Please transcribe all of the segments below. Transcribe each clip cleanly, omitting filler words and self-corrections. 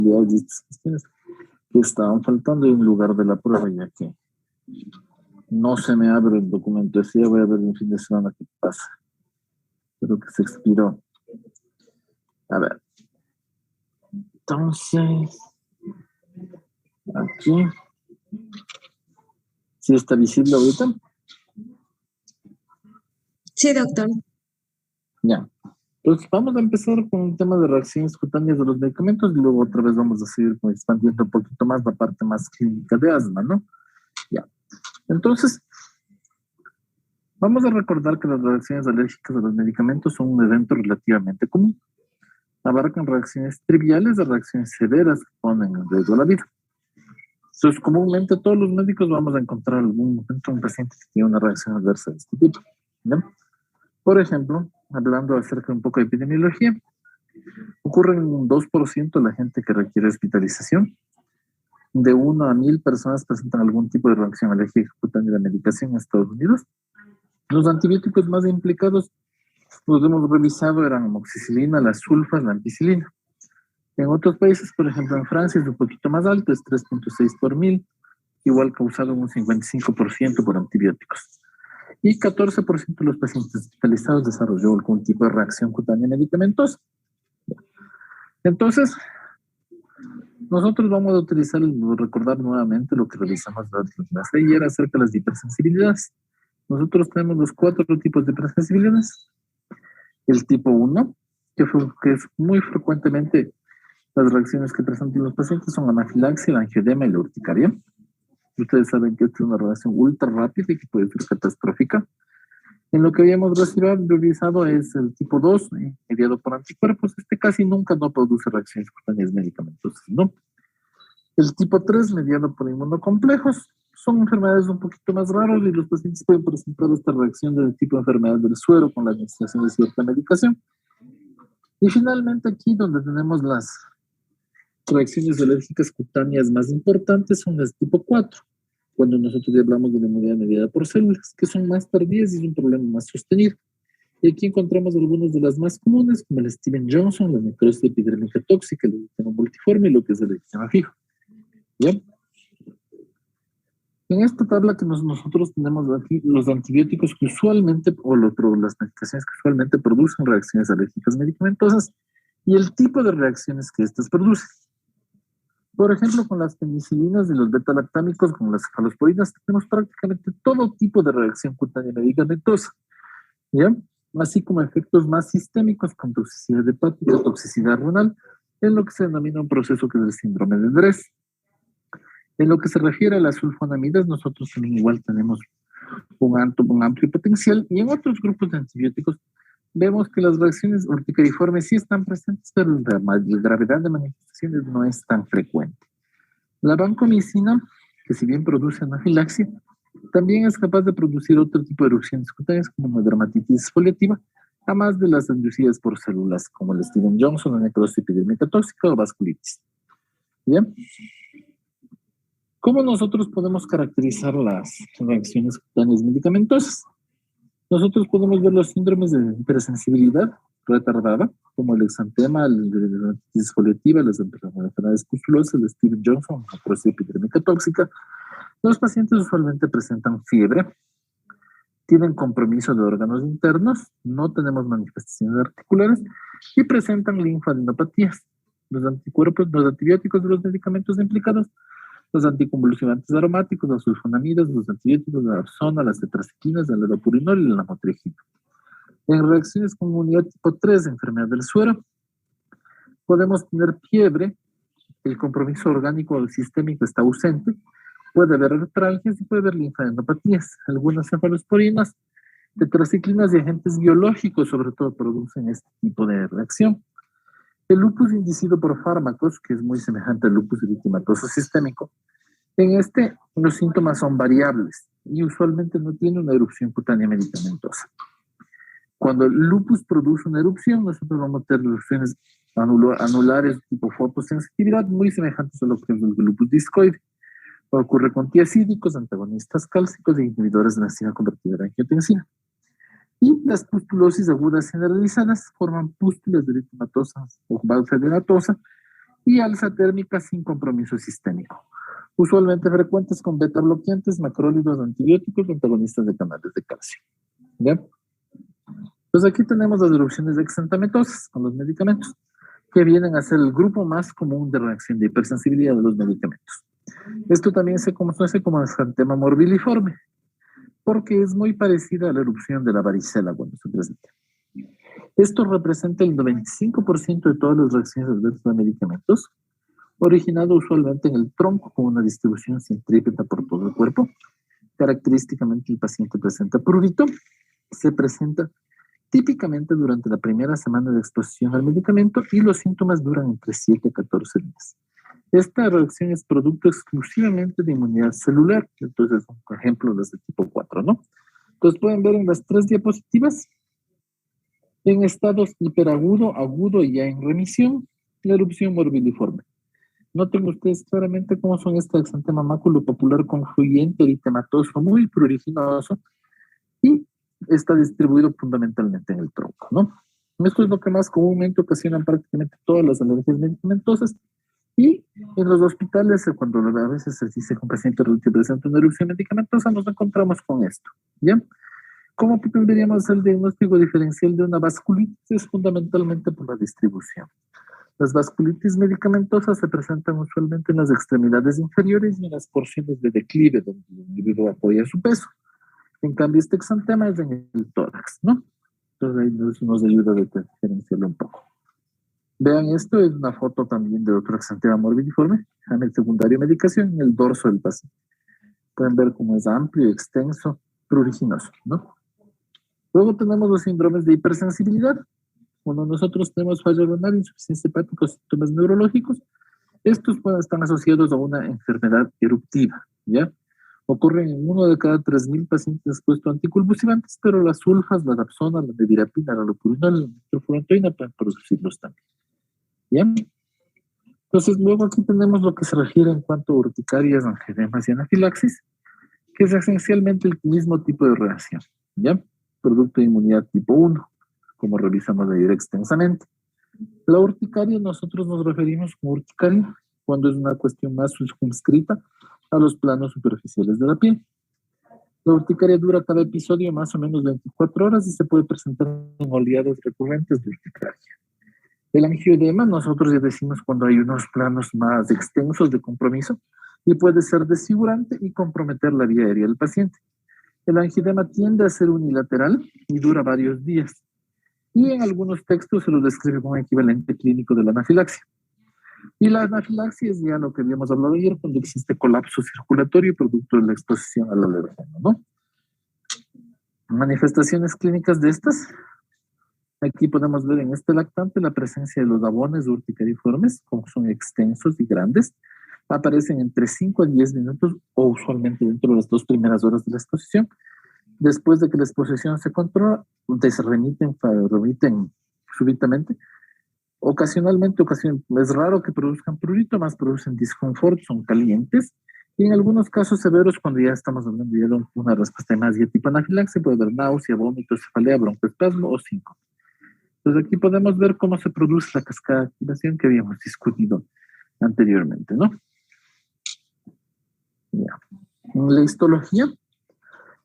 de estas cuestiones que estaban faltando en lugar de la prueba, ya que no se me abre el documento. Decía, voy a ver un fin de semana qué pasa. Creo que se expiró. A ver. Entonces, aquí. ¿Sí está visible ahorita? Sí, doctor. Ya. Entonces, vamos a empezar con el tema de reacciones cutáneas de los medicamentos y luego otra vez vamos a seguir expandiendo un poquito más la parte más clínica de asma, ¿no? Ya. Entonces, vamos a recordar que las reacciones alérgicas a los medicamentos son un evento relativamente común. Abarcan reacciones triviales a reacciones severas que ponen en riesgo la vida. Entonces, comúnmente todos los médicos vamos a encontrar algún momento un paciente que tiene una reacción adversa de este tipo, ¿no? Por ejemplo, hablando acerca de un poco de epidemiología, ocurre en un 2% de la gente que requiere hospitalización. De 1 a 1000 personas presentan algún tipo de reacción alérgica cutánea de la medicación en Estados Unidos. Los antibióticos más implicados, los hemos revisado, eran amoxicilina, las sulfas, la ampicilina. En otros países, por ejemplo en Francia, es un poquito más alto, es 3.6 por 1000, igual causado un 55% por antibióticos. Y 14% de los pacientes hospitalizados desarrolló algún tipo de reacción cutánea medicamentosa. Entonces, nosotros vamos a utilizar, recordar nuevamente lo que revisamos ayer acerca de las hipersensibilidades. Nosotros tenemos los 4 tipos de hipersensibilidades. El tipo 1, que es muy frecuentemente las reacciones que presentan los pacientes son anafilaxia, el angioedema y la urticaria. Ustedes saben que esta es una reacción ultra rápida y que puede ser catastrófica. En lo que habíamos revisado es el tipo 2, mediado por anticuerpos. Este casi nunca no produce reacciones cutáneas medicamentosas, ¿no? El tipo 3, mediado por inmunocomplejos, son enfermedades un poquito más raras y los pacientes pueden presentar esta reacción del tipo de enfermedad del suero con la administración de cierta medicación. Y finalmente aquí donde tenemos las reacciones alérgicas cutáneas más importantes son las tipo 4, cuando nosotros ya hablamos de la inmunidad mediada por células, que son más tardías y es un problema más sostenido. Y aquí encontramos algunas de las más comunes, como el Steven Johnson, la necrosis epidérmica tóxica, el eritema multiforme y lo que es el eritema fijo. ¿Bien? En esta tabla que nosotros tenemos aquí, los antibióticos que usualmente, o las medicaciones que usualmente producen reacciones alérgicas medicamentosas y el tipo de reacciones que estas producen. Por ejemplo, con las penicilinas y los beta-lactámicos, con las cefalosporinas, tenemos prácticamente todo tipo de reacción cutánea medicamentosa, ¿ya? Así como efectos más sistémicos con toxicidad hepática, toxicidad renal, en lo que se denomina un proceso que es el síndrome de Dres. En lo que se refiere a las sulfonamidas, nosotros también igual tenemos un amplio potencial, y en otros grupos de antibióticos vemos que las reacciones urticariformes sí están presentes, pero la gravedad de manifestaciones no es tan frecuente. La vancomicina, que si bien produce anafilaxia, también es capaz de producir otro tipo de erupciones cutáneas como una dermatitis exfoliativa, además de las inducidas por células como el Steven Johnson, la necrosis epidérmica tóxica o vasculitis. ¿Bien? ¿Cómo nosotros podemos caracterizar las reacciones cutáneas medicamentosas? Nosotros podemos ver los síndromes de hipersensibilidad retardada, como el exantema, la dermatitis exfoliativa, las enfermedades pustulosas, el Steven Johnson, la necrosis epidérmica tóxica. Los pacientes usualmente presentan fiebre, tienen compromiso de órganos internos, no tenemos manifestaciones articulares y presentan linfadenopatías. Los anticuerpos, los antibióticos de los medicamentos implicados, los anticonvulsivantes aromáticos, los sulfonamidas, los antibióticos de la Absona, las tetraciquinas, el elopurinol y la lamotrigina. En reacciones con inmunidad tipo 3, enfermedad del suero, podemos tener fiebre, el compromiso orgánico o sistémico está ausente, puede haber artralgias y puede haber linfadenopatías. Algunas cefalosporinas, tetraciclinas y agentes biológicos sobre todo producen este tipo de reacción. El lupus inducido por fármacos, que es muy semejante al lupus eritematoso sistémico, en este los síntomas son variables y usualmente no tiene una erupción cutánea medicamentosa. Cuando el lupus produce una erupción, nosotros vamos a tener erupciones anulares tipo fotosensitividad muy semejantes a lo que es el lupus discoide. Ocurre con tiacídicos, antagonistas cálcicos e inhibidores de la enzima convertidora en angiotensina. Y las pustulosis agudas generalizadas forman pústulas eritematosas o valsadenosa y alza térmica sin compromiso sistémico. Usualmente frecuentes con beta bloqueantes, macrólidos, antibióticos, antagonistas de canales de calcio. ¿Ya? Pues aquí tenemos las erupciones exantamentosas con los medicamentos, que vienen a ser el grupo más común de reacción de hipersensibilidad de los medicamentos. Esto también se conoce como exantema morbiliforme, porque es muy parecida a la erupción de la varicela cuando se presenta. Esto representa el 95% de todas las reacciones adversas de medicamentos, originado usualmente en el tronco con una distribución centrípeta por todo el cuerpo. Característicamente el paciente presenta prurito, se presenta típicamente durante la primera semana de exposición al medicamento y los síntomas duran entre 7 a 14 días. Esta reacción es producto exclusivamente de inmunidad celular, entonces un ejemplo de tipo 4, ¿no? Entonces pueden ver en las 3 diapositivas, en estados hiperagudo, agudo y ya en remisión, la erupción morbiliforme. Noten ustedes claramente cómo son este exantema maculopapular confluyente, eritematoso, muy pruriginoso, y está distribuido fundamentalmente en el tronco, ¿no? Esto es lo que más comúnmente ocasionan prácticamente todas las alergias medicamentosas. Y en los hospitales, cuando a veces se dice que un paciente que presenta una erupción medicamentosa, nos encontramos con esto, ¿ya? ¿Cómo tendríamos el diagnóstico diferencial de una vasculitis? Es fundamentalmente por la distribución. Las vasculitis medicamentosas se presentan usualmente en las extremidades inferiores y en las porciones de declive donde el individuo apoya su peso. En cambio, este exantema es en el tórax, ¿no? Entonces ahí nos ayuda a diferenciarlo un poco. Vean, esto es una foto también de otro exantema morbiliforme, en el secundario de medicación, en el dorso del paciente. Pueden ver cómo es amplio, extenso, pruriginoso, ¿no? Luego tenemos los síndromes de hipersensibilidad. Cuando nosotros tenemos falla renal, insuficiencia hepática, síntomas neurológicos, estos están asociados a una enfermedad eruptiva, ¿ya? Ocurren en 1 de cada 3.000 pacientes expuestos a anticonvulsivantes, pero las sulfas, la dapsona, la nevirapina, la lopurinol, la nitrofurantoína pueden producirlos también, ¿ya? Entonces, luego aquí tenemos lo que se refiere en cuanto a urticarias, angioedemas y anafilaxis, que es esencialmente el mismo tipo de reacción, ¿ya? Producto de inmunidad tipo 1, como revisamos ayer extensamente. La urticaria, nosotros nos referimos como urticaria cuando es una cuestión más circunscrita a los planos superficiales de la piel. La urticaria dura cada episodio más o menos 24 horas y se puede presentar en oleadas recurrentes de urticaria. El angioedema, nosotros ya decimos cuando hay unos planos más extensos de compromiso y puede ser desfigurante y comprometer la vía aérea del paciente. El angioedema tiende a ser unilateral y dura varios días. Y en algunos textos se lo describe como equivalente clínico de la anafilaxia. Y la anafilaxia es ya lo que habíamos hablado ayer, cuando existe colapso circulatorio producto de la exposición al alergeno, ¿no? Manifestaciones clínicas de estas. Aquí podemos ver en este lactante la presencia de los abones urticariformes, como son extensos y grandes. Aparecen entre 5 a 10 minutos o usualmente dentro de las 2 primeras horas de la exposición. Después de que la exposición se controla, se remiten súbitamente. Ocasionalmente, es raro que produzcan prurito, más producen disconfort, son calientes. Y en algunos casos severos, cuando ya estamos hablando de una respuesta más de tipo anafilaxia, puede haber náusea, vómito, cefalea, broncoespasmo o síncope. Entonces aquí podemos ver cómo se produce la cascada de activación que habíamos discutido anteriormente, ¿no? Ya. En la histología,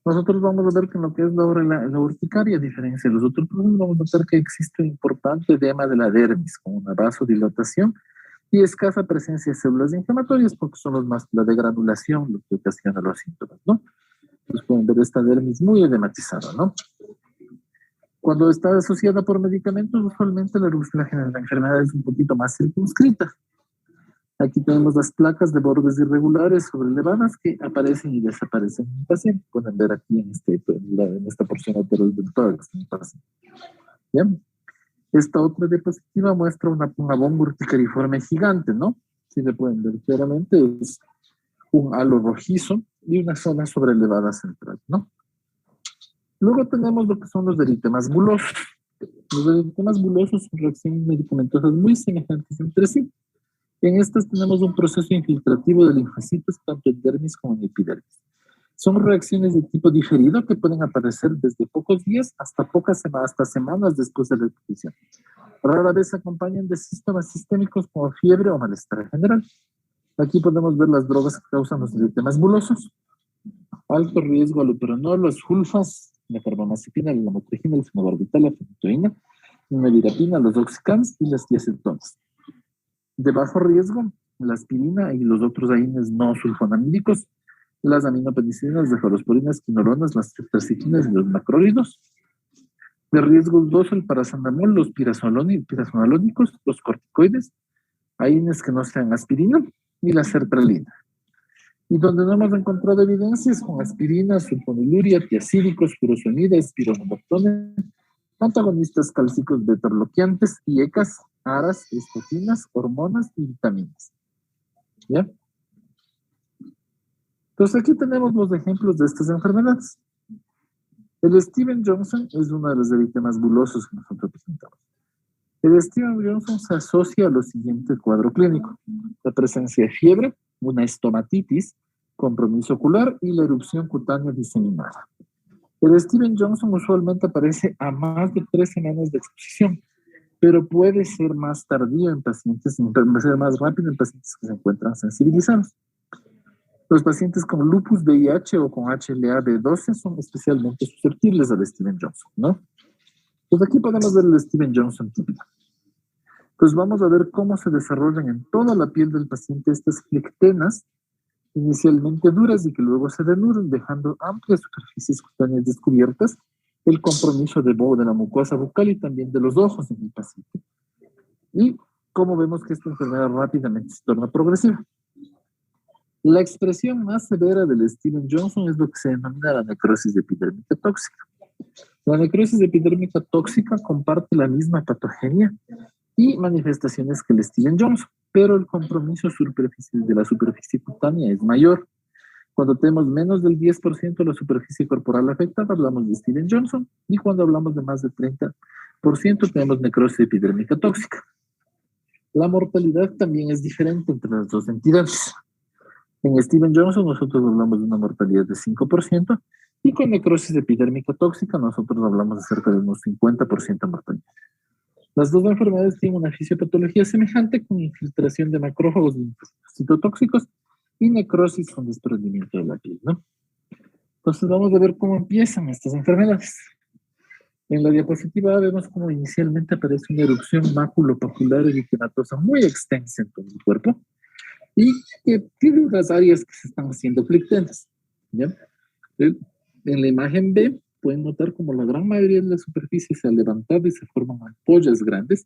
nosotros vamos a ver que en lo que es la urticaria, a diferencia de los otros problemas, vamos a notar que existe un importante edema de la dermis, con una vasodilatación y escasa presencia de células inflamatorias, porque son los más, la de granulación, lo que ocasiona los síntomas, ¿no? Entonces pueden ver esta dermis muy edematizada, ¿no? Cuando está asociada por medicamentos, usualmente la enfermedad es un poquito más circunscrita. Aquí tenemos las placas de bordes irregulares sobrelevadas que aparecen y desaparecen en el paciente. Pueden ver aquí en esta porción lateral del tórax. ¿Bien? Esta otra diapositiva muestra una bomba urticariforme gigante, ¿no? Si le pueden ver claramente, es un halo rojizo y una zona sobrelevada central, ¿no? Luego tenemos lo que son los eritemas bulosos. Los eritemas bulosos son reacciones medicamentosas muy semejantes entre sí. En estas tenemos un proceso infiltrativo de linfocitos tanto en dermis como en epidermis. Son reacciones de tipo diferido que pueden aparecer desde pocos días hasta hasta semanas después de la exposición. Rara vez se acompañan de síntomas sistémicos como fiebre o malestar general. Aquí podemos ver las drogas que causan los eritemas bulosos. Alto riesgo allopurinol, las sulfas, la carbamazepina, la lamotrigina, la fenobarbital, la fenitoína, la nevirapina, los oxicams y las diacetonas. De bajo riesgo, la aspirina y los otros AINES no sulfonamídicos, las aminopenicilinas, cefalosporinas, quinolonas, las tetraciquinas y los macrólidos. De riesgo dudoso, el paracetamol, los pirazonalónicos, los corticoides, AINES que no sean aspirina y la sertralina. Y donde no hemos encontrado evidencias con aspirina, sulfoniluria, tiacídicos, furosemida, espironolactona, antagonistas cálcicos beta-bloqueantes, IECAS, ARAS, estatinas, hormonas y vitaminas. ¿Ya? Entonces aquí tenemos los ejemplos de estas enfermedades. El Steven Johnson es uno de los eritemas bulosos que nosotros presentamos. El Steven Johnson se asocia a lo siguiente cuadro clínico: la presencia de fiebre, una estomatitis, compromiso ocular y la erupción cutánea diseminada. El Steven Johnson usualmente aparece a más de 3 semanas de exposición, pero puede ser más tardío en pacientes, puede ser más rápido en pacientes que se encuentran sensibilizados. Los pacientes con lupus VIH o con HLA-B12 son especialmente susceptibles al Steven Johnson, ¿no? Pues aquí podemos ver el Steven Johnson típico. Pues vamos a ver cómo se desarrollan en toda la piel del paciente estas flectenas, inicialmente duras y que luego se denudan, dejando amplias superficies cutáneas descubiertas, el compromiso de la mucosa bucal y también de los ojos en el paciente. Y cómo vemos que esta enfermedad rápidamente se torna progresiva. La expresión más severa del Steven Johnson es lo que se denomina la necrosis epidérmica tóxica. La necrosis epidérmica tóxica comparte la misma patogenia y manifestaciones que el Steven Johnson, pero el compromiso de la superficie cutánea es mayor. Cuando tenemos menos del 10% de la superficie corporal afectada, hablamos de Steven Johnson, y cuando hablamos de más del 30%, tenemos necrosis epidérmica tóxica. La mortalidad también es diferente entre las dos entidades. En Steven Johnson nosotros hablamos de una mortalidad de 5%, y con necrosis epidérmica tóxica nosotros hablamos de cerca de unos 50% de mortalidad. Las dos enfermedades tienen una fisiopatología semejante, con infiltración de macrófagos citotóxicos y necrosis con desprendimiento de la piel, ¿no? Entonces vamos a ver cómo empiezan estas enfermedades. En la diapositiva vemos cómo inicialmente aparece una erupción maculopapular eritematosa muy extensa en todo el cuerpo y que tiene unas áreas que se están haciendo flectentes, ¿ya? En la imagen B pueden notar como la gran mayoría de la superficie se ha levantado y se forman ampollas grandes,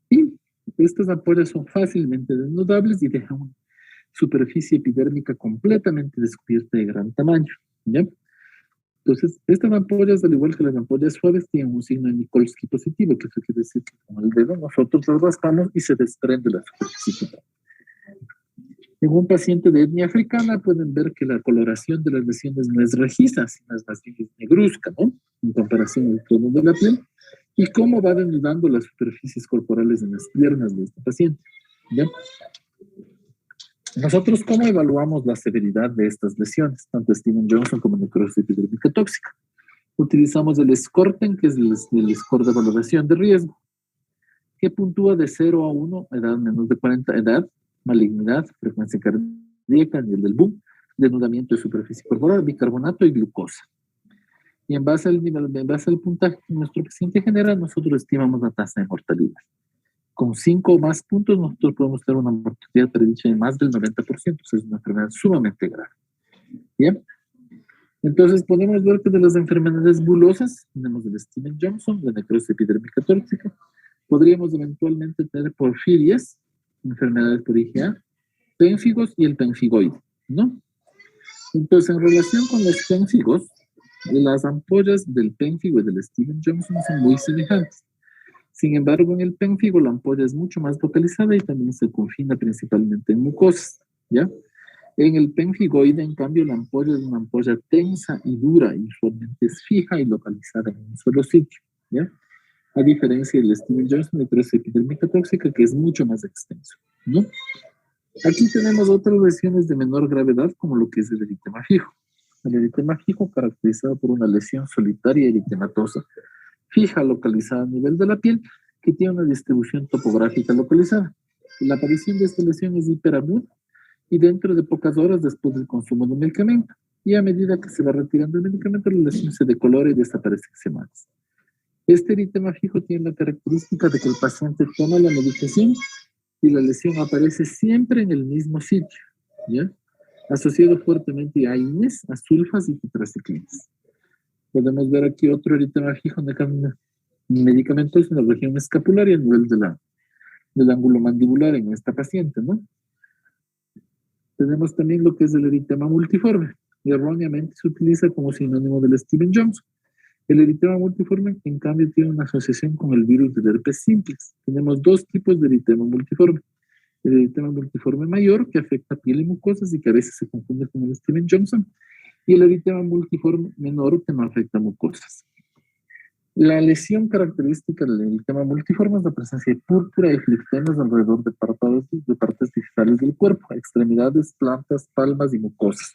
y estas ampollas son fácilmente desnudables y dejan una superficie epidérmica completamente descubierta de gran tamaño, ¿ya? Entonces, estas ampollas, al igual que las ampollas suaves, tienen un signo de Nikolsky positivo, que eso quiere decir que con el dedo nosotros las raspamos y se desprende la superficie cutánea. En un paciente de etnia africana pueden ver que la coloración de las lesiones no es rojiza, sino es más bien negruzca, ¿no? En comparación al tono de la piel, y cómo va denudando las superficies corporales en las piernas de este paciente, ¿ya? Nosotros, ¿cómo evaluamos la severidad de estas lesiones, tanto Steven Johnson como necrosis epidérmica tóxica? Utilizamos el SCORTEN, que es el score de valoración de riesgo, que puntúa de 0 a 1, edad menos de 40, edad, malignidad, frecuencia cardíaca, nivel del boom, denudamiento de superficie corporal, bicarbonato y glucosa. Y en base al puntaje que nuestro paciente genera, nosotros estimamos la tasa de mortalidad. Con 5 o más puntos, nosotros podemos tener una mortalidad predicha de más del 90%, o sea, es una enfermedad sumamente grave. ¿Bien? Entonces, podemos ver que de las enfermedades bulosas, tenemos el Steven Johnson, la necrosis epidérmica tóxica, podríamos eventualmente tener porfirias, enfermedades por IgA, pénfigos y el penfigoide, ¿no? Entonces, en relación con los pénfigos, las ampollas del pénfigo y del Steven Johnson son muy semejantes. Sin embargo, en el pénfigo la ampolla es mucho más localizada y también se confina principalmente en mucosas, ¿ya? En el penfigoide, en cambio, la ampolla es una ampolla tensa y dura, y usualmente es fija y localizada en un solo sitio, ¿ya? A diferencia del Steven Johnson, necrosis epidérmica tóxica, que es mucho más extenso, ¿no? Aquí tenemos otras lesiones de menor gravedad, como lo que es el eritema fijo. El eritema fijo, caracterizado por una lesión solitaria eritematosa, fija localizada a nivel de la piel, que tiene una distribución topográfica localizada. La aparición de esta lesión es hiperaguda y dentro de pocas horas después del consumo de un medicamento. Y a medida que se va retirando el medicamento, la lesión se decolora y desaparece en semanas. Este eritema fijo tiene la característica de que el paciente toma la medicación y la lesión aparece siempre en el mismo sitio, ¿ya? Asociado fuertemente a INES, a sulfas y tetraciclinas. Podemos ver aquí otro eritema fijo medicamentoso en la región escapularia a nivel del ángulo mandibular en esta paciente, ¿no? Tenemos también lo que es el eritema multiforme, y erróneamente se utiliza como sinónimo del Steven Johnson. El eritema multiforme, en cambio, tiene una asociación con el virus del herpes simplex. Tenemos dos tipos de eritema multiforme. El eritema multiforme mayor, que afecta piel y mucosas y que a veces se confunde con el Steven Johnson, y el eritema multiforme menor, que no afecta mucosas. La lesión característica del eritema multiforme es la presencia de púrpura y flectemas alrededor de partes digitales del cuerpo, extremidades, plantas, palmas y mucosas.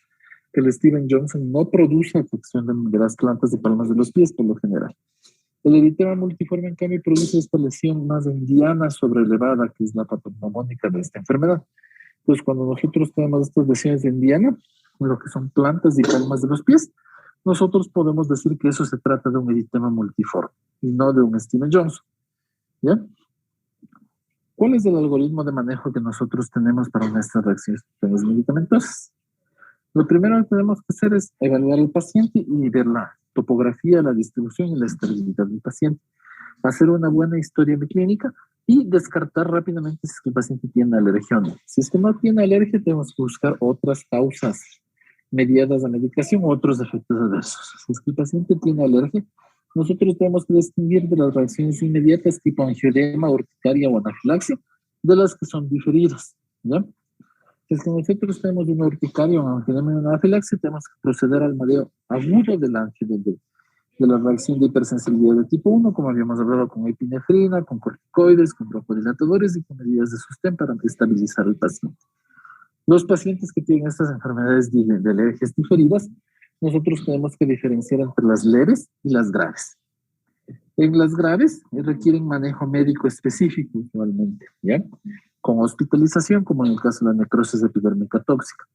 El Steven Johnson no produce afección de las plantas y palmas de los pies por lo general. El eritema multiforme, en cambio, produce esta lesión más en diana sobrelevada, que es la patognomónica de esta enfermedad. Pues cuando nosotros tenemos estas lesiones en diana, lo que son plantas y palmas de los pies, nosotros podemos decir que eso se trata de un eritema multiforme y no de un Steven Johnson. ¿Ya? ¿Cuál es el algoritmo de manejo que nosotros tenemos para nuestras reacciones medicamentosas? Lo primero que tenemos que hacer es evaluar al paciente y ver la topografía, la distribución y la estabilidad del paciente. Hacer una buena historia clínica y descartar rápidamente si es que el paciente tiene alergia o no. Si es que no tiene alergia, tenemos que buscar otras causas mediadas a medicación o otros efectos adversos. Si es que el paciente tiene alergia, nosotros tenemos que distinguir de las reacciones inmediatas tipo angioedema, urticaria o anafilaxia de las que son diferidas, ¿ya? Si es que nosotros tenemos una urticaria o un angioedema y una anafilaxia, tenemos que proceder al mareo agudo del angioedema, de la reacción de hipersensibilidad de tipo 1, como habíamos hablado, con epinefrina, con corticoides, con broncodilatadores y con medidas de sostén para estabilizar al paciente. Los pacientes que tienen estas enfermedades de alergias diferidas, nosotros tenemos que diferenciar entre las leves y las graves. En las graves requieren manejo médico específico usualmente, ¿ya? Con hospitalización, como en el caso de la necrosis epidérmica tóxica.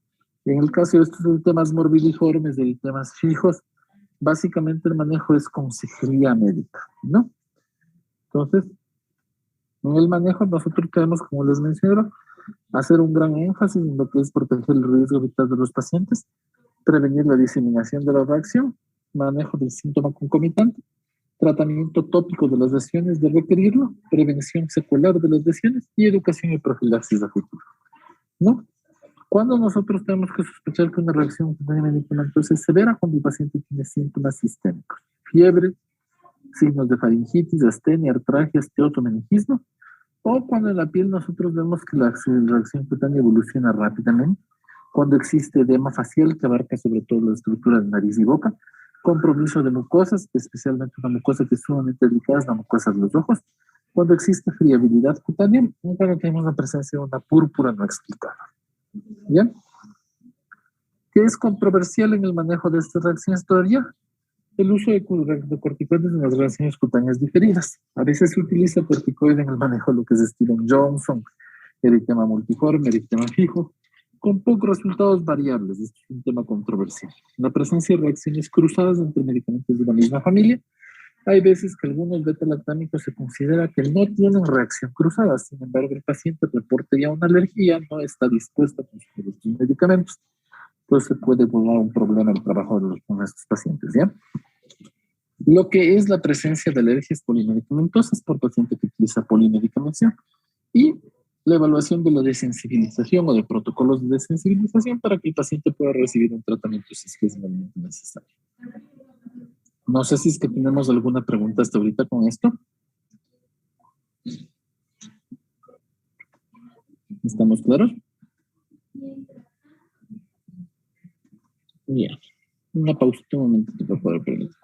En el caso de estos temas morbidiformes, de temas fijos, básicamente el manejo es consejería médica, ¿no? Entonces, en el manejo nosotros tenemos, como les mencioné, hacer un gran énfasis en lo que es proteger el riesgo vital de los pacientes, prevenir la diseminación de la reacción, manejo del síntoma concomitante, tratamiento tópico de las lesiones de requerirlo, prevención secular de las lesiones y educación y profilaxis a futuro, ¿no? Cuando nosotros tenemos que sospechar que una reacción medicamentosa es severa, cuando el paciente tiene síntomas sistémicos, fiebre, signos de faringitis, astenia, artralgia, osteoto, meningismo, o cuando en la piel nosotros vemos que la reacción cutánea evoluciona rápidamente, cuando existe edema facial que abarca sobre todo la estructura de nariz y boca, compromiso de mucosas, especialmente una mucosa que es sumamente delicada, es la mucosa de los ojos, cuando existe friabilidad cutánea, y cuando tenemos la presencia de una púrpura no explicada. ¿Ya? ¿Qué es controversial en el manejo de estas reacciones todavía? El uso de corticoides en las reacciones cutáneas diferidas. A veces se utiliza corticoide en el manejo de lo que es Steven Johnson, eritema multiforme, eritema fijo, con pocos resultados variables. Esto es un tema controversial. La presencia de reacciones cruzadas entre medicamentos de la misma familia. Hay veces que algunos beta-lactámicos se considera que no tienen reacción cruzada, sin embargo el paciente reporta ya una alergia, no está dispuesto a consumir estos medicamentos. Entonces puede volver un problema el trabajo con estos pacientes, ¿ya? Lo que es la presencia de alergias polimedicamentosas por paciente que utiliza polimedicamentación y la evaluación de la desensibilización o de protocolos de desensibilización para que el paciente pueda recibir un tratamiento si es que es realmente necesario. No sé si es que tenemos alguna pregunta hasta ahorita con esto. ¿Estamos claros? Bien. Una pausita un momentito para poder permitir.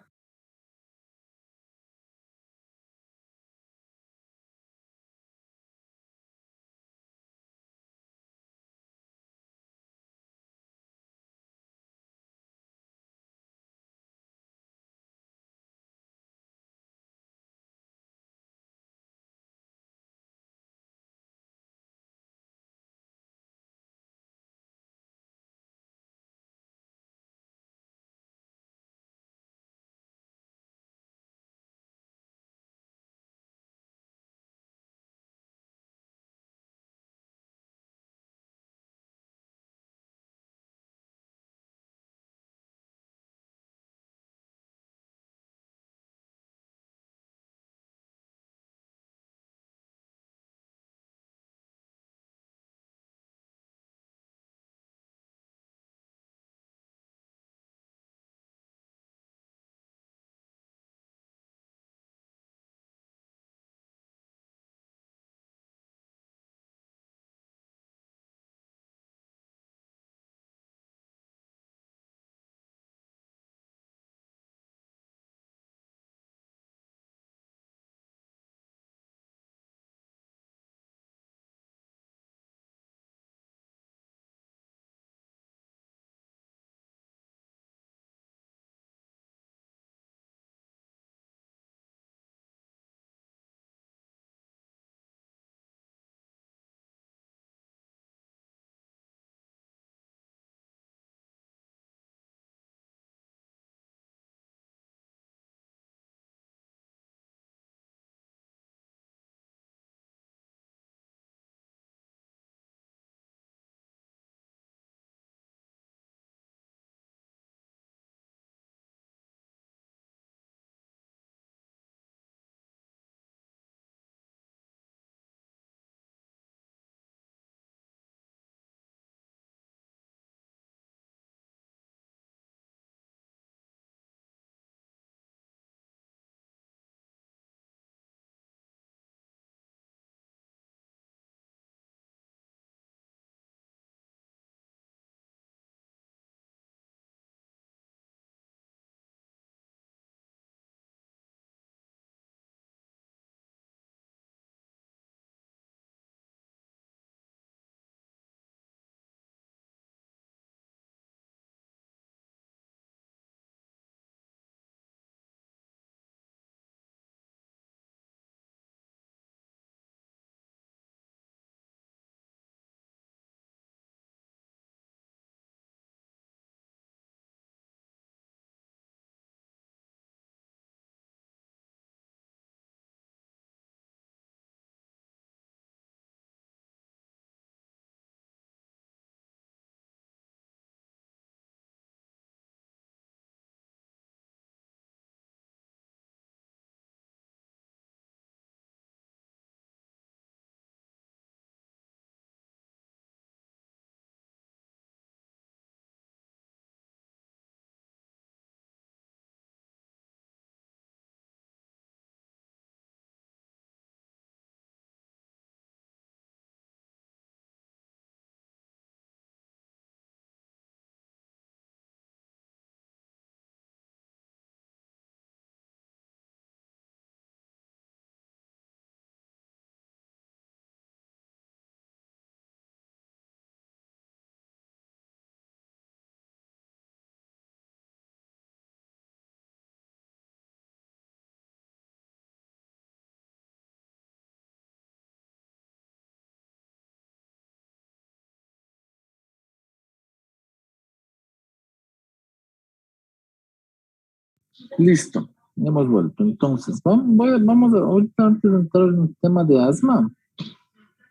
Listo, hemos vuelto. Entonces, vamos a, ahorita antes de entrar en el tema de asma,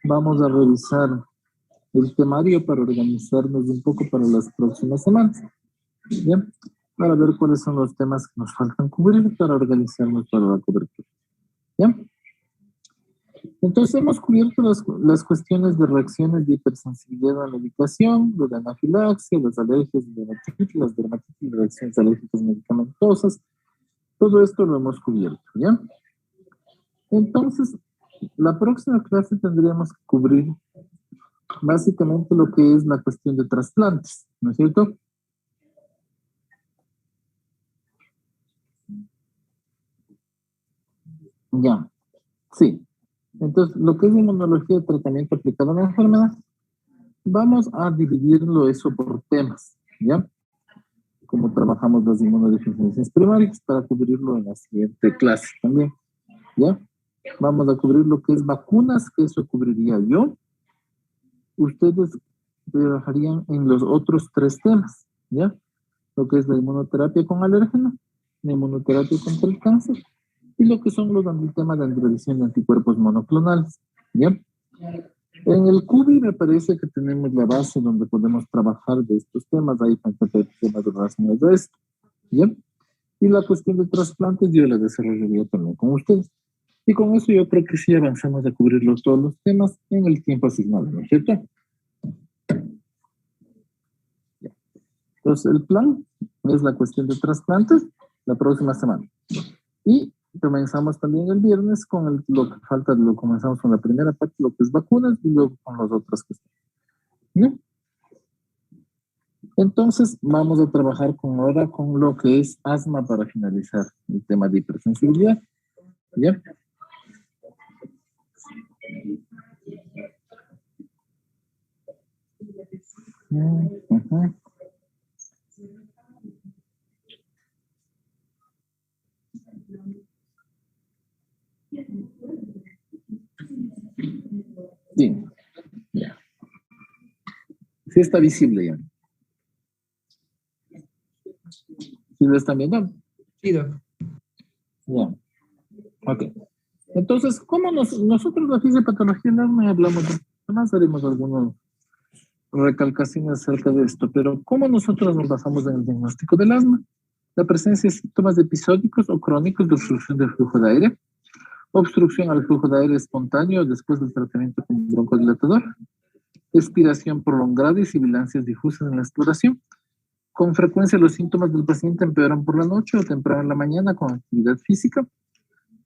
vamos a revisar el temario para organizarnos un poco para las próximas semanas. Bien, para ver cuáles son los temas que nos faltan cubrir para organizarnos para la cobertura. Bien. Entonces hemos cubierto las cuestiones de reacciones de hipersensibilidad a la medicación, de la anafilaxia, las alergias de las dermatitis, reacciones alérgicas medicamentosas. Todo esto lo hemos cubierto, ¿ya? Entonces, la próxima clase tendríamos que cubrir básicamente lo que es la cuestión de trasplantes, ¿no es cierto? Ya, sí. Entonces, lo que es inmunología de tratamiento aplicado a la enfermedad, vamos a dividirlo eso por temas, ¿ya? Como trabajamos las inmunodeficiencias primarias para cubrirlo en la siguiente clase también, ¿ya? Vamos a cubrir lo que es vacunas, que eso cubriría yo. Ustedes trabajarían en los otros tres temas, ¿ya? Lo que es la inmunoterapia con alérgeno, la inmunoterapia contra el cáncer y lo que son los temas de antideleción de anticuerpos monoclonales, ¿ya? En el CUBI me parece que tenemos la base donde podemos trabajar de estos temas, hay temas relacionados a esto, ¿ya? Y la cuestión de trasplantes yo la desarrollaría también con ustedes. Y con eso yo creo que sí avanzamos a cubrir todos los temas en el tiempo asignado, ¿no es cierto? Entonces, el plan es la cuestión de trasplantes la próxima semana. Y comenzamos también el viernes con lo que falta, lo comenzamos con la primera parte, lo que es vacunas, y luego con las otras cuestiones. ¿No? Entonces, vamos a trabajar ahora con lo que es asma para finalizar el tema de hipersensibilidad. ¿Ya? Uh-huh. Sí, ya. Sí está visible ya. ¿Sí lo están viendo? Sí, doc. Ya. Ok. Entonces, ¿cómo nosotros la fisiopatología del asma hablamos de más, haremos algunas recalcaciones acerca de esto, pero ¿cómo nosotros nos basamos en el diagnóstico del asma? La presencia de síntomas episódicos o crónicos de obstrucción del flujo de aire, obstrucción al flujo de aire espontáneo después del tratamiento con broncodilatador, expiración prolongada y sibilancias difusas en la exploración. Con frecuencia los síntomas del paciente empeoran por la noche o temprano en la mañana con actividad física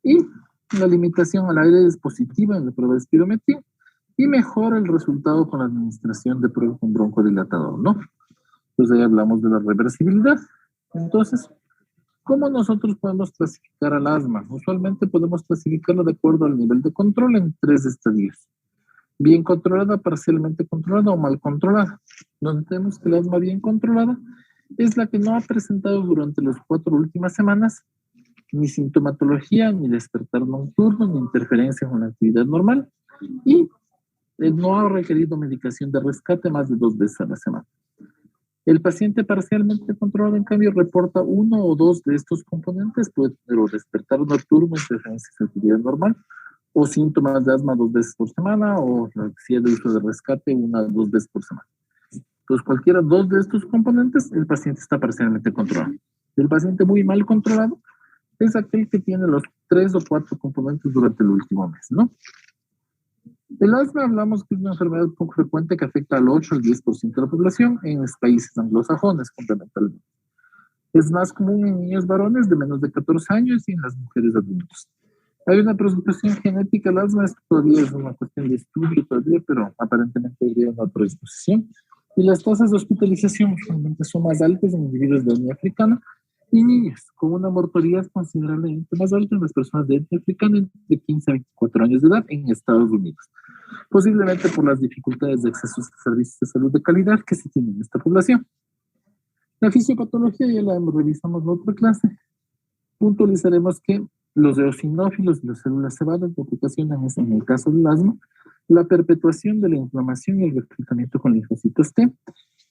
y la limitación al aire es positiva en la prueba de espirometría y mejora el resultado con la administración de prueba con broncodilatador, ¿no? Entonces ahí hablamos de la reversibilidad. Entonces, ¿cómo nosotros podemos clasificar al asma? Usualmente podemos clasificarlo de acuerdo al nivel de control en 3 estadios. Bien controlada, parcialmente controlada o mal controlada. Donde tenemos que el asma bien controlada es la que no ha presentado durante las 4 últimas semanas ni sintomatología, ni despertar nocturno, ni interferencia con la actividad normal y no ha requerido medicación de rescate más de 2 veces a la semana. El paciente parcialmente controlado, en cambio, reporta 1 o 2 de estos componentes, puede tener despertar nocturno, interferencia con la actividad normal, o síntomas de asma 2 veces por semana, o necesidad de uso de rescate 1 a 2 veces por semana. Entonces, cualquiera 2 de estos componentes, el paciente está parcialmente controlado. El paciente muy mal controlado es aquel que tiene los 3 o 4 componentes durante el último mes, ¿no? El asma hablamos que es una enfermedad poco frecuente que afecta al 8 al 10% de la población en los países anglosajones, fundamentalmente. Es más común en niños varones de menos de 14 años y en las mujeres adultas. Hay una predisposición genética al asma, esto todavía es una cuestión de estudio todavía, pero aparentemente habría una predisposición. Y las tasas de hospitalización usualmente son más altas en individuos de etnia africana y niños, con una mortalidad considerablemente más alta en las personas de etnia africana entre 15 a 24 años de edad en Estados Unidos, posiblemente por las dificultades de acceso a servicios de salud de calidad que se tienen en esta población. La fisiopatología ya la revisamos en otra clase. Puntualizaremos que los eosinófilos y las células cebadas lo que ocasionan es, en el caso del asma, la perpetuación de la inflamación y el reclutamiento con linfocitos T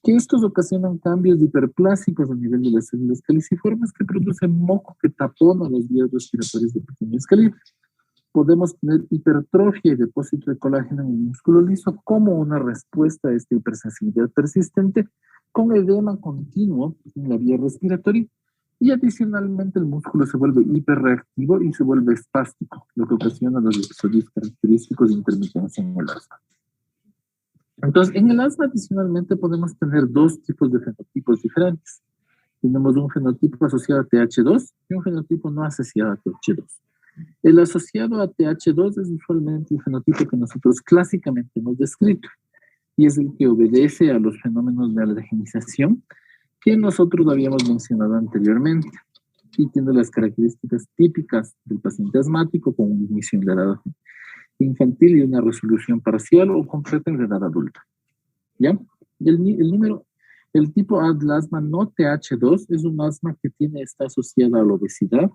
que estos ocasionan cambios hiperplásicos a nivel de las células caliciformes que producen moco que tapona las vías respiratorias de pequeños calibres. Podemos tener hipertrofia y depósito de colágeno en el músculo liso como una respuesta a esta hipersensibilidad persistente con edema continuo en la vía respiratoria y adicionalmente el músculo se vuelve hiperreactivo y se vuelve espástico, lo que ocasiona los episodios característicos de intermitencia en el asma. Entonces, en el asma adicionalmente podemos tener dos tipos de fenotipos diferentes. Tenemos un fenotipo asociado a TH2 y un fenotipo no asociado a TH2. El asociado a TH2 es usualmente el fenotipo que nosotros clásicamente hemos descrito y es el que obedece a los fenómenos de alergenización que nosotros habíamos mencionado anteriormente y tiene las características típicas del paciente asmático con un inicio en la edad infantil y una resolución parcial o completa en la edad adulta. ¿Ya? El tipo A del asma no TH2 es un asma que está asociada a la obesidad,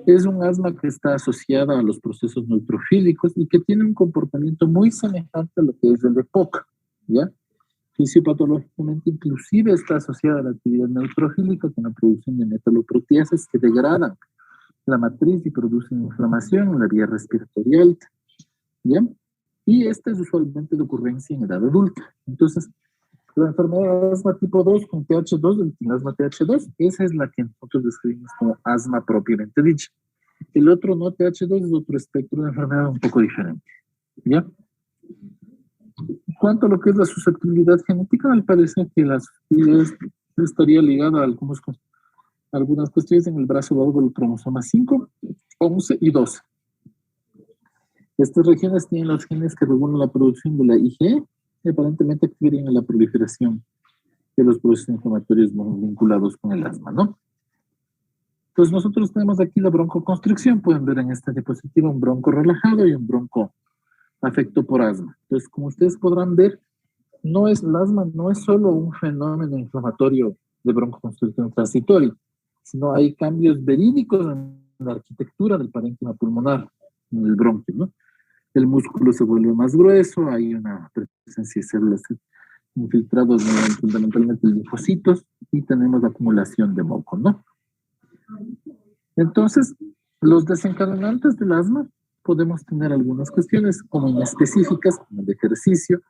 es un asma que está asociada a los procesos neutrofílicos y que tiene un comportamiento muy semejante a lo que es el de POC, ¿ya? Fisiopatológicamente inclusive está asociada a la actividad neutrofílica con la producción de metaloproteasas que degradan la matriz y producen inflamación en la vía respiratoria alta, ¿ya? Y esta es usualmente de ocurrencia en edad adulta. Entonces, la enfermedad de asma tipo 2 con TH2, el asma TH2, esa es la que nosotros describimos como asma propiamente dicha. El otro no TH2 es otro espectro de enfermedad un poco diferente, ¿ya? En cuanto a lo que es la susceptibilidad genética, me parece que la susceptibilidad estaría ligada a algunas cuestiones en el brazo largo del cromosoma 5, 11 y 12. Estas regiones tienen los genes que regulan la producción de la IgE y aparentemente activan a la proliferación de los procesos inflamatorios vinculados con el asma, ¿no? Entonces nosotros tenemos aquí la broncoconstricción, pueden ver en esta diapositiva un bronco relajado y un bronco afecto por asma. Entonces, como ustedes podrán ver, el asma no es solo un fenómeno inflamatorio de broncoconstricción transitoria, sino hay cambios verídicos en la arquitectura del parénquima pulmonar, en el bronquio, ¿no? El músculo se vuelve más grueso, hay una presencia de células infiltradas fundamentalmente linfocitos y tenemos la acumulación de moco, ¿no? Entonces, los desencadenantes del asma podemos tener algunas cuestiones como inespecíficas, como el ejercicio,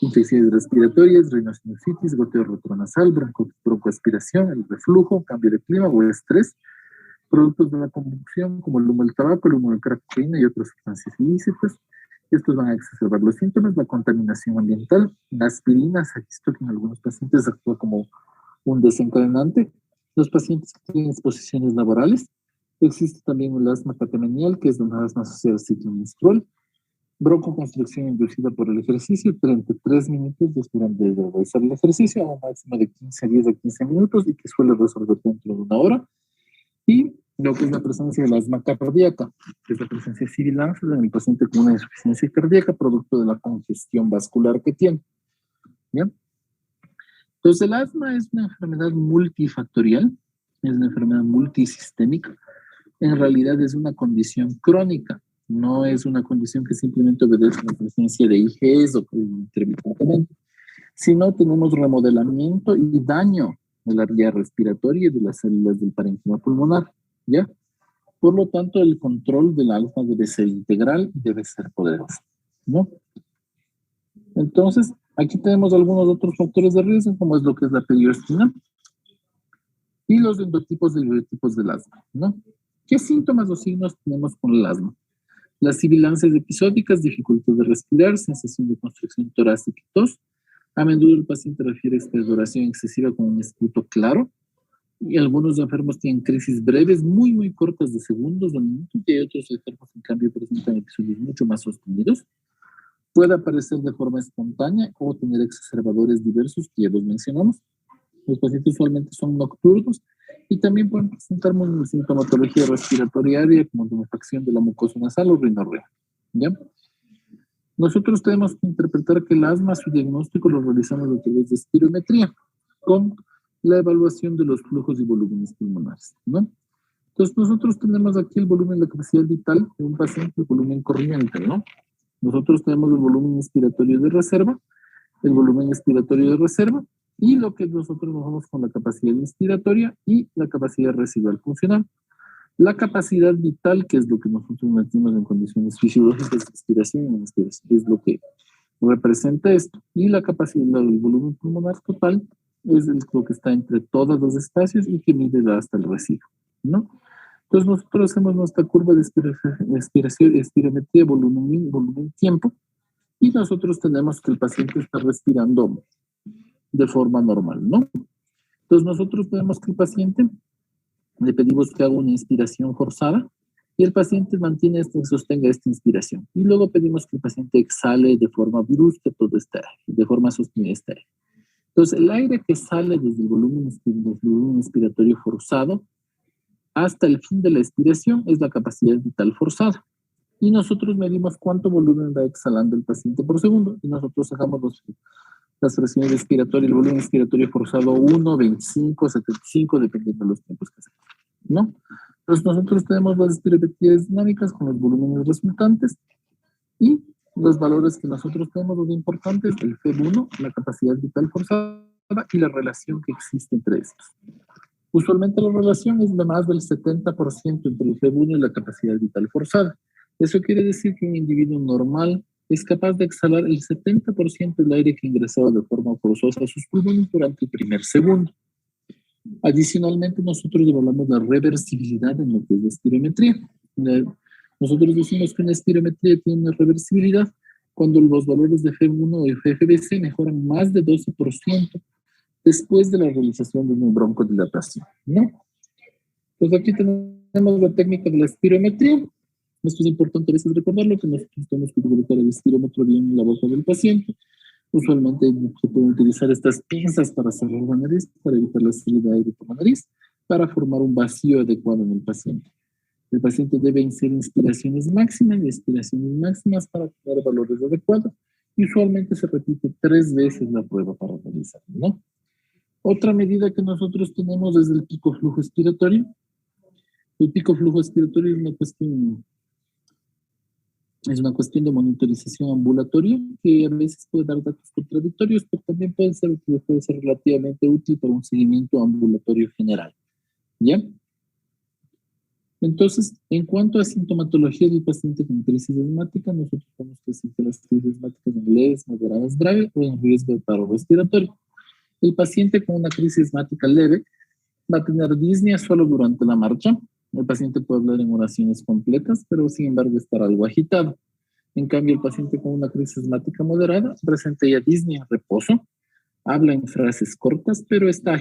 infecciones respiratorias, rinosinusitis, goteo retronasal, broncoaspiración, el reflujo, cambio de clima o estrés, productos de la combustión como el humo del tabaco, el humo de la cocaína y otras sustancias ilícitas. Estos van a exacerbar los síntomas, la contaminación ambiental, la aspirina se ha visto que en algunos pacientes actúa como un desencadenante. Los pacientes que tienen exposiciones laborales, existe también el asma catamenial, que es una asma asociada al ciclo menstrual, broncoconstricción inducida por el ejercicio, 33 minutos después de realizar el ejercicio, a un máximo de 10 a 15 minutos y que suele resolver dentro de una hora. Y lo que es la presencia del asma cardíaca, que es la presencia sibilante en el paciente con una insuficiencia cardíaca producto de la congestión vascular que tiene. ¿Bien? Entonces, el asma es una enfermedad multifactorial, es una enfermedad multisistémica. En realidad es una condición crónica, no es una condición que simplemente obedece a la presencia de IgEs o intermitentemente, sino tenemos remodelamiento y daño de la vía respiratoria y de las células del parénquima pulmonar, ¿ya? Por lo tanto, el control del asma debe ser integral y debe ser poderoso, ¿no? Entonces, aquí tenemos algunos otros factores de riesgo, como es lo que es la periostina y los endotipos y biotipos del asma, ¿no? ¿Qué síntomas o signos tenemos con el asma? Las sibilancias episódicas, dificultad de respirar, sensación de constricción torácica y tos. A menudo el paciente refiere expectoración excesiva con un esputo claro. Y algunos enfermos tienen crisis breves, muy cortas de segundos o minutos, y hay otros enfermos, en cambio, presentan episodios mucho más sostenidos. Puede aparecer de forma espontánea o tener exacerbadores diversos, que ya los mencionamos. Los pacientes usualmente son nocturnos y también pueden presentar una sintomatología respiratoria como tumefacción de la mucosa nasal o rinorrea, ¿ya? Nosotros tenemos que interpretar que el asma, su diagnóstico lo realizamos a través de espirometría, con la evaluación de los flujos y volúmenes pulmonares, ¿no? Entonces, nosotros tenemos aquí el volumen, la capacidad vital de un paciente, el volumen corriente, ¿no? Nosotros tenemos el volumen inspiratorio de reserva, el volumen expiratorio de reserva, y lo que nosotros nos vamos con la capacidad inspiratoria y la capacidad residual funcional. La capacidad vital, que es lo que nosotros metimos en condiciones fisiológicas de inspiración y expiración, es lo que representa esto. Y la capacidad del volumen pulmonar total es lo que está entre todos los espacios y que mide hasta el residuo, ¿no? Entonces nosotros hacemos nuestra curva de espirometría, volumen, tiempo, y nosotros tenemos que el paciente está respirando de forma normal, ¿no? Entonces nosotros vemos que el paciente le pedimos que haga una inspiración forzada y el paciente sostenga esta inspiración. Y luego pedimos que el paciente exhale de forma brusca todo este aire, de forma sostenida este aire. Entonces, el aire que sale desde el volumen inspiratorio forzado hasta el fin de la expiración es la capacidad vital forzada. Y nosotros medimos cuánto volumen va exhalando el paciente por segundo y nosotros sacamos las presiones respiratorias, el volumen inspiratorio forzado 1, 25, 75, dependiendo de los tiempos que hacemos, ¿no? Entonces nosotros tenemos las espirometrías dinámicas con los volúmenes resultantes y los valores que nosotros tenemos, los importantes, el FEB1, la capacidad vital forzada y la relación que existe entre estos. Usualmente la relación es de más del 70% entre el FEB1 y la capacidad vital forzada. Eso quiere decir que un individuo normal es capaz de exhalar el 70% del aire que ingresaba de forma forzosa a sus pulmones durante el primer segundo. Adicionalmente, nosotros evaluamos la reversibilidad en lo que es la espirometría. Nosotros decimos que una espirometría tiene una reversibilidad cuando los valores de FEB1 y FBC mejoran más de 12% después de la realización de una broncodilatación, ¿no? Pues aquí tenemos la técnica de la espirometría. Esto es importante a veces recordarlo, que nosotros tenemos que colocar el espirómetro bien en la boca del paciente. Usualmente se pueden utilizar estas pinzas para cerrar la nariz, para evitar la salida de aire por la nariz, para formar un vacío adecuado en el paciente. El paciente debe hacer inspiraciones máximas y expiraciones máximas para tener valores adecuados. Y usualmente se repite 3 veces la prueba para realizar, ¿no? Otra medida que nosotros tenemos es el pico flujo expiratorio. El pico flujo expiratorio es una cuestión de monitorización ambulatoria que a veces puede dar datos contradictorios, pero también puede ser relativamente útil para un seguimiento ambulatorio general. ¿Ya? Entonces, en cuanto a sintomatología del paciente con crisis asmática, nosotros podemos clasificar las crisis asmáticas en leves, moderadas, graves o en riesgo de paro respiratorio. El paciente con una crisis asmática leve va a tener disnea solo durante la marcha. El paciente puede hablar en oraciones completas, pero sin embargo estar algo agitado. En cambio, el paciente con una crisis asmática moderada presenta ya disnea en reposo, habla en frases cortas, pero está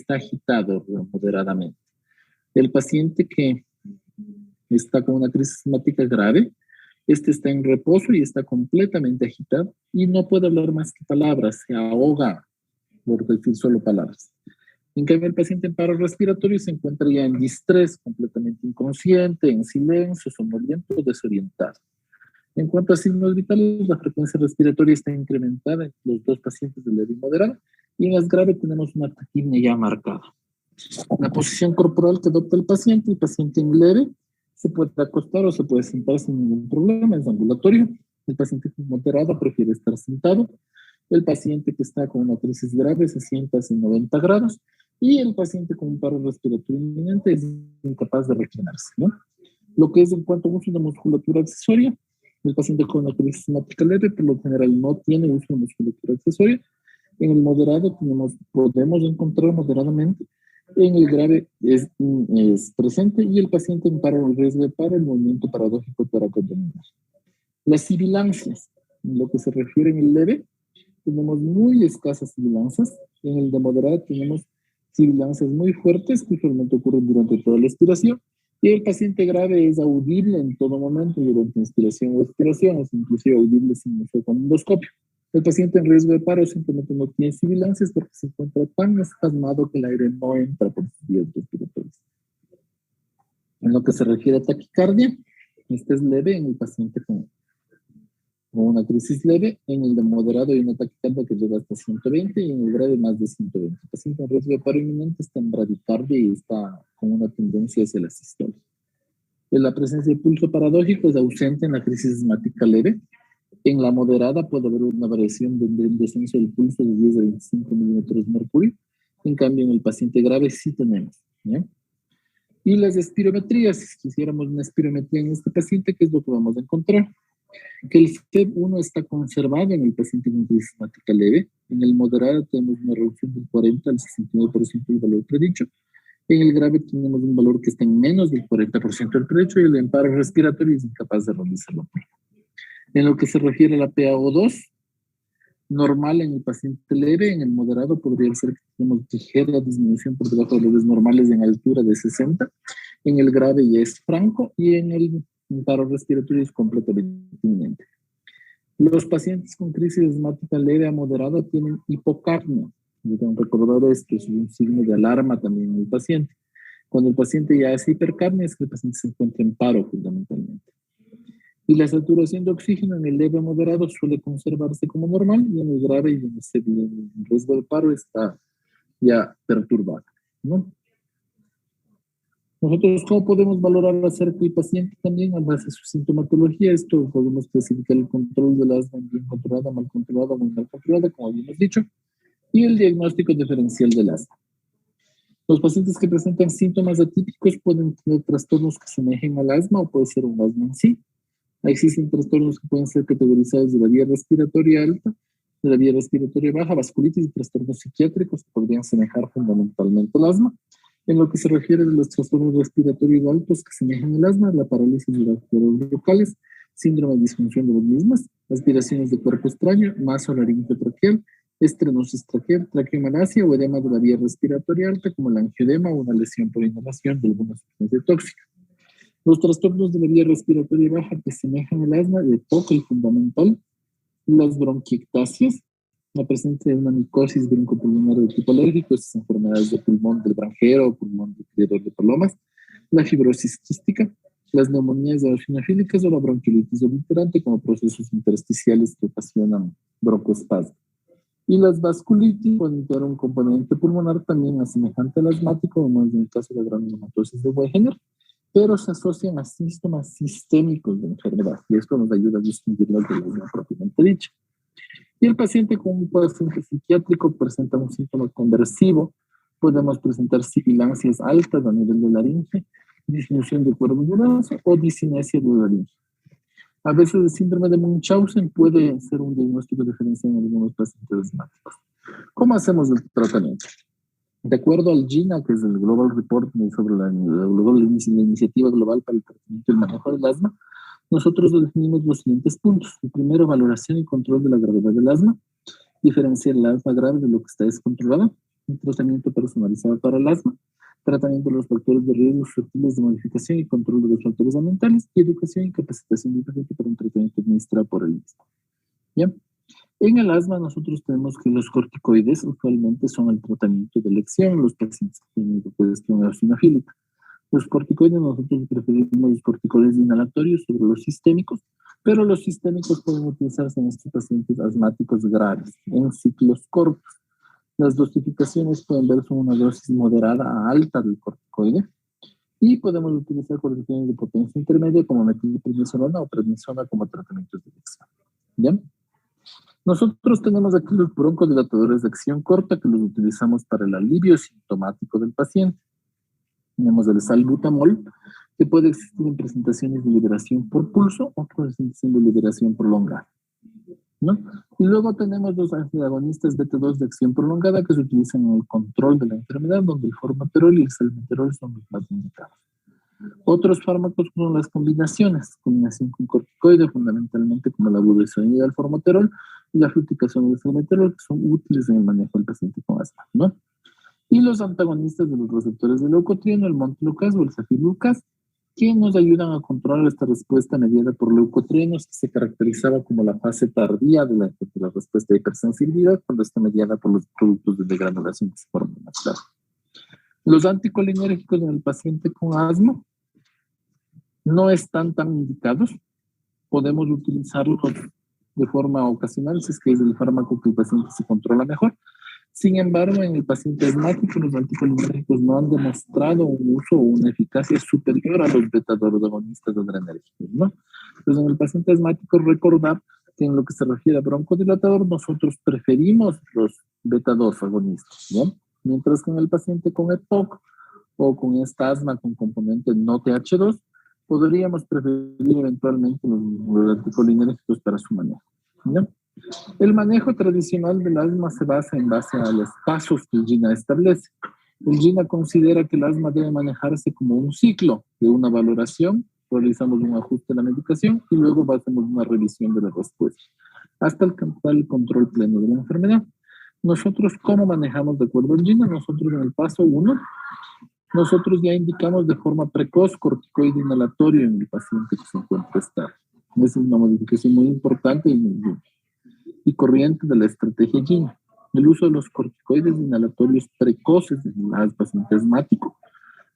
agitado moderadamente. El paciente que está con una crisis asmática grave, está en reposo y está completamente agitado y no puede hablar más que palabras, se ahoga por decir solo palabras. En cambio, el paciente en paro respiratorio se encuentra ya en distrés, completamente inconsciente, en silencio, somnoliento o desorientado. En cuanto a signos vitales, la frecuencia respiratoria está incrementada en los 2 pacientes de leve y moderada, y en las graves tenemos una taquipnea ya marcada. La posición corporal que adopta el paciente en leve se puede acostar o se puede sentar sin ningún problema, es ambulatorio. El paciente con moderada prefiere estar sentado. El paciente que está con una crisis grave se sienta hacia 90 grados y el paciente con un paro respiratorio inminente es incapaz de reclinarse, ¿no? Lo que es en cuanto a uso de musculatura accesoria, el paciente con una crisis asmática leve por lo general no tiene uso de musculatura accesoria. En el moderado podemos encontrar moderadamente. En el grave es presente y el paciente en paro o riesgo de paro, el movimiento paradójico toracoabdominal. Las sibilancias, en lo que se refiere en el leve, tenemos muy escasas sibilancias. En el de moderado tenemos sibilancias muy fuertes que usualmente ocurren durante toda la expiración. Y el paciente grave es audible en todo momento durante inspiración o expiración, es inclusive audible sin uso con endoscopio. El paciente en riesgo de paro simplemente no tiene sibilancias porque se encuentra tan espasmado que el aire no entra por sus vías respiratorias. En lo que se refiere a taquicardia, este es leve en el paciente con una crisis leve. En el de moderado hay una taquicardia que llega hasta 120 y en el grave más de 120. El paciente en riesgo de paro inminente está en bradicardia y está con una tendencia hacia la sistolia. La presencia de pulso paradójico es ausente en la crisis asmática leve. En la moderada puede haber una variación del descenso del pulso de 10 a 25 milímetros de mercurio. En cambio, en el paciente grave sí tenemos, ¿ya? Y las espirometrías, si quisiéramos una espirometría en este paciente, ¿qué es lo que vamos a encontrar? Que el FEV1 está conservado en el paciente con crisis asmática leve. En el moderado tenemos una reducción del 40 al 69% del valor predicho. En el grave tenemos un valor que está en menos del 40% del predicho y el amparo respiratorio es incapaz de realizarlo. En lo que se refiere a la PaO2, normal en el paciente leve, en el moderado podría ser que tenemos ligera disminución por debajo de valores normales en altura de 60, en el grave ya es franco y en el paro respiratorio es completamente inminente. Los pacientes con crisis asmática leve a moderada tienen hipocapnia. Yo tengo que recordar esto, es un signo de alarma también en el paciente. Cuando el paciente ya es hipercapnia es que el paciente se encuentra en paro fundamentalmente. Y la saturación de oxígeno en el leve a moderado suele conservarse como normal y en el grave y en el riesgo de paro está ya perturbado, ¿no? Nosotros, ¿cómo podemos valorar acerca del paciente también a base de su sintomatología? Esto podemos clasificar el control del asma en bien controlada, mal controlada, muy mal controlada, como habíamos dicho, y el diagnóstico diferencial del asma. Los pacientes que presentan síntomas atípicos pueden tener trastornos que semejen al asma o puede ser un asma en sí. Existen trastornos que pueden ser categorizados de la vía respiratoria alta, de la vía respiratoria baja, vasculitis y trastornos psiquiátricos que podrían semejar fundamentalmente al asma. En lo que se refiere a los trastornos respiratorios altos que semejan al asma, la parálisis de las cuerdas vocales, síndrome de disfunción de las mismas, aspiraciones de cuerpo extraño, masolaringo traqueal, estrenosis traqueal, traqueomalacia o edema de la vía respiratoria alta como el angioedema o una lesión por inhalación de alguna sustancia tóxica. Los trastornos de la vía respiratoria baja que semejan al asma le toca el fundamental, las bronquiectasias, la presencia de una micosis broncopulmonar de tipo alérgico, estas enfermedades de pulmón del granjero o pulmón del criador de palomas, la fibrosis quística, las neumonías eosinofílicas o la bronquiolitis obliterante como procesos intersticiales que ocasionan broncoespasmo. Y las vasculitis pueden tener un componente pulmonar también semejante al asmático, como es en el caso de la granulomatosis de Wegener, pero se asocian a síntomas sistémicos de enfermedad y esto nos ayuda a distinguirlas de la propiamente dicha. Y el paciente con un paciente psiquiátrico presenta un síntoma conversivo, podemos presentar sibilancias altas a nivel de laringe, disminución de cuerpo grueso o disinesia de laringe. A veces el síndrome de Munchausen puede ser un diagnóstico diferencial en algunos pacientes asmáticos. ¿Cómo hacemos el tratamiento? De acuerdo al GINA, que es el Global Report sobre la iniciativa global para el tratamiento y el manejo del asma, nosotros definimos los siguientes puntos. El primero, valoración y control de la gravedad del asma, diferenciar el asma grave de lo que está descontrolado, un tratamiento personalizado para el asma, tratamiento de los factores de riesgo susceptibles de modificación y control de los factores ambientales, y educación y capacitación del paciente para un tratamiento administrado por el mismo. ¿Bien? En el asma nosotros tenemos que los corticoides usualmente son el tratamiento de elección, los pacientes que tienen congestión eosinofílica. Los corticoides nosotros preferimos los corticoides inhalatorios sobre los sistémicos, pero los sistémicos pueden utilizarse en estos pacientes asmáticos graves, en ciclos cortos. Las dosificaciones pueden verse una dosis moderada a alta del corticoide y podemos utilizar corticoides de potencia intermedia como metilprednisolona o prednisona como tratamientos de elección. ¿Bien? Nosotros tenemos aquí los broncodilatadores de acción corta que los utilizamos para el alivio sintomático del paciente. Tenemos el salbutamol, que puede existir en presentaciones de liberación por pulso o presentación de liberación prolongada, ¿no? Y luego tenemos los antagonistas beta-2 de acción prolongada que se utilizan en el control de la enfermedad, donde el formoterol y el salmeterol son los más indicados. Otros fármacos son las combinaciones con corticoide, fundamentalmente como la budesonida del formoterol y la fluticasona del salmeterol, que son útiles en el manejo del paciente con asma, ¿no? Y los antagonistas de los receptores de leucotrieno, el montelukast o el safirlukast, que nos ayudan a controlar esta respuesta mediada por leucotrienos, que se caracterizaba como la fase tardía de la respuesta de hipersensibilidad, cuando está mediada por los productos de degranulación que se forman más tarde. Los anticolinérgicos en el paciente con asma no están tan indicados. Podemos utilizarlos de forma ocasional, si es que es el fármaco que el paciente se controla mejor. Sin embargo, en el paciente asmático, los anticolinérgicos no han demostrado un uso o una eficacia superior a los beta-2 agonistas adrenérgicos, ¿no? Entonces, en el paciente asmático, recordar que en lo que se refiere a broncodilatador, nosotros preferimos los beta-2 agonistas, ¿no? Mientras que en el paciente con EPOC o con esta asma con componente no TH2, podríamos preferir eventualmente los anticolinérgicos para su manejo, ¿no? El manejo tradicional del asma se basa en base a los pasos que el GINA establece. El GINA considera que el asma debe manejarse como un ciclo de una valoración, realizamos un ajuste de la medicación y luego hacemos una revisión de la respuesta hasta alcanzar el control pleno de la enfermedad. Nosotros, ¿cómo manejamos de acuerdo al GINA? Nosotros en el paso 1, nosotros ya indicamos de forma precoz corticoide inhalatorio en el paciente que se encuentra estable. Esa es una modificación muy importante y corriente de la estrategia GINA. El uso de los corticoides inhalatorios precoces en el paciente asmático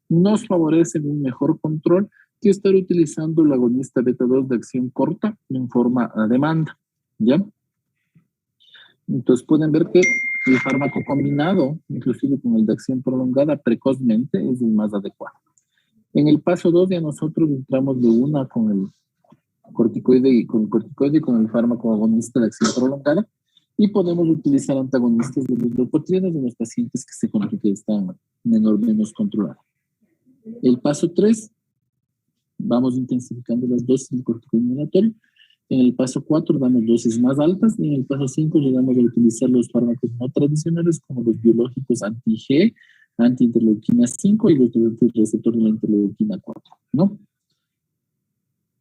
nos favorece un mejor control que estar utilizando el agonista beta-2 de acción corta en forma a demanda, ¿ya? Entonces pueden ver que el fármaco combinado, inclusive con el de acción prolongada precozmente, es el más adecuado. En el paso 2 ya nosotros entramos de una con el corticoide y con el fármaco agonista de acción prolongada y podemos utilizar antagonistas de los leucotrienos en los pacientes que están menos controlados. El paso 3, vamos intensificando las dosis del corticoide inhalatorio. En el paso 4 damos dosis más altas y en el paso 5 llegamos a utilizar los fármacos no tradicionales como los biológicos anti-G, anti-interleuquina 5 y los receptores de la interleuquina 4, ¿no?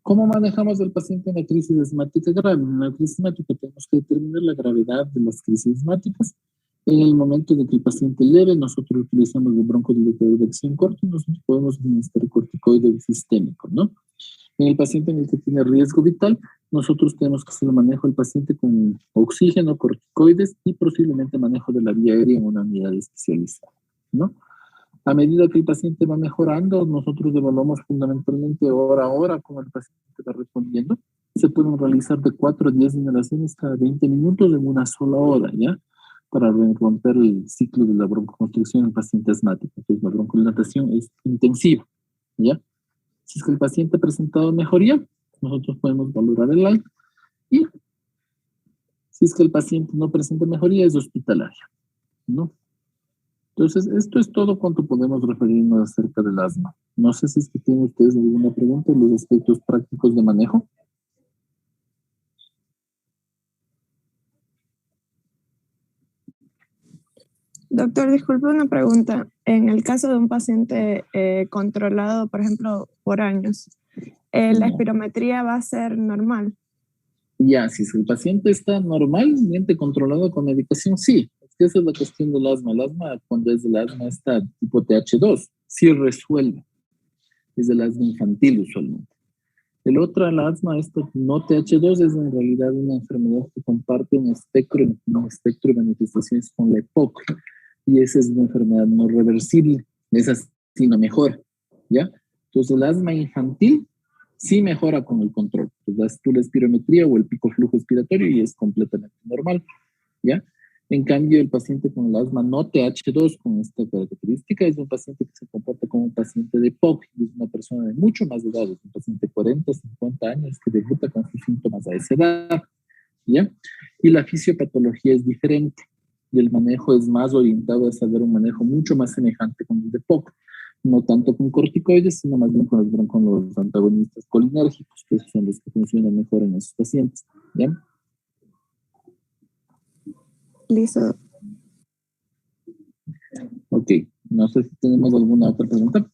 ¿Cómo manejamos al paciente en la crisis asmática grave? En la crisis asmática tenemos que determinar la gravedad de las crisis asmáticas. En el momento de que el paciente leve, nosotros utilizamos el broncodilatador de acción corta y nosotros podemos administrar corticoide sistémico, ¿no? En el paciente en el que tiene riesgo vital, nosotros tenemos que hacer el manejo del paciente con oxígeno, corticoides y posiblemente manejo de la vía aérea en una unidad especializada, ¿no? A medida que el paciente va mejorando, nosotros evaluamos fundamentalmente hora a hora cómo el paciente va respondiendo. Se pueden realizar de 4 a 10 inhalaciones cada 20 minutos en una sola hora, ¿ya? Para romper el ciclo de la broncoconstricción en el paciente asmático. Entonces, la broncodilatación es intensiva, ¿ya? Si es que el paciente ha presentado mejoría, nosotros podemos valorar el alta. Y si es que el paciente no presenta mejoría, es hospitalaria, ¿no? Entonces, esto es todo cuanto podemos referirnos acerca del asma. No sé si es que tienen ustedes alguna pregunta en los aspectos prácticos de manejo. Doctor, disculpe una pregunta. En el caso de un paciente controlado, por ejemplo, por años, ¿la espirometría va a ser normal? Ya, si el paciente está normalmente controlado con medicación, sí. Es que esa es la cuestión del asma. El asma, cuando es el asma está tipo TH2, sí resuelve. Es el asma infantil usualmente. El otro, el asma, esto no TH2, es en realidad una enfermedad que comparte un espectro de manifestaciones con la EPOC. Y esa es una enfermedad no reversible. Esa sí no mejora, ¿ya? Entonces el asma infantil sí mejora con el control. Pues das tú la espirometría o el pico flujo expiratorio y es completamente normal, ¿ya? En cambio, el paciente con el asma no TH2, con esta característica, es un paciente que se comporta como un paciente de POC, y es una persona de mucho más edad, es un paciente de 40, 50 años que debuta con sus síntomas a esa edad, ¿ya? Y la fisiopatología es diferente, y el manejo es más orientado a saber un manejo mucho más semejante con el de POC, no tanto con corticoides, sino más bien con los antagonistas colinérgicos, que son los que funcionan mejor en esos pacientes, ¿ya? Listo. Ok, no sé si tenemos alguna otra pregunta.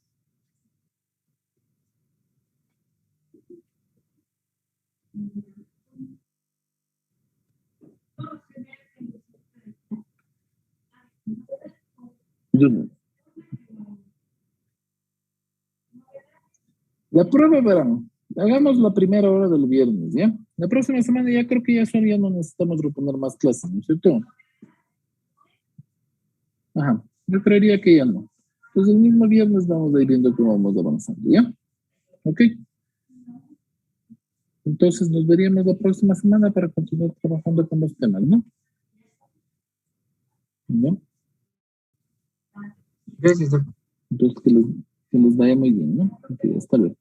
La prueba, verán, hagamos la primera hora del viernes, ¿ya? La próxima semana ya creo que ya no necesitamos reponer más clases, ¿no es cierto? Ajá, yo creería que ya no. Entonces el mismo viernes vamos a ir viendo cómo vamos avanzando, ¿ya? Ok. Entonces nos veríamos la próxima semana para continuar trabajando con los temas, ¿no? ¿Ya? Gracias, doctor. Entonces que les vaya muy bien, ¿no? Ok, hasta luego.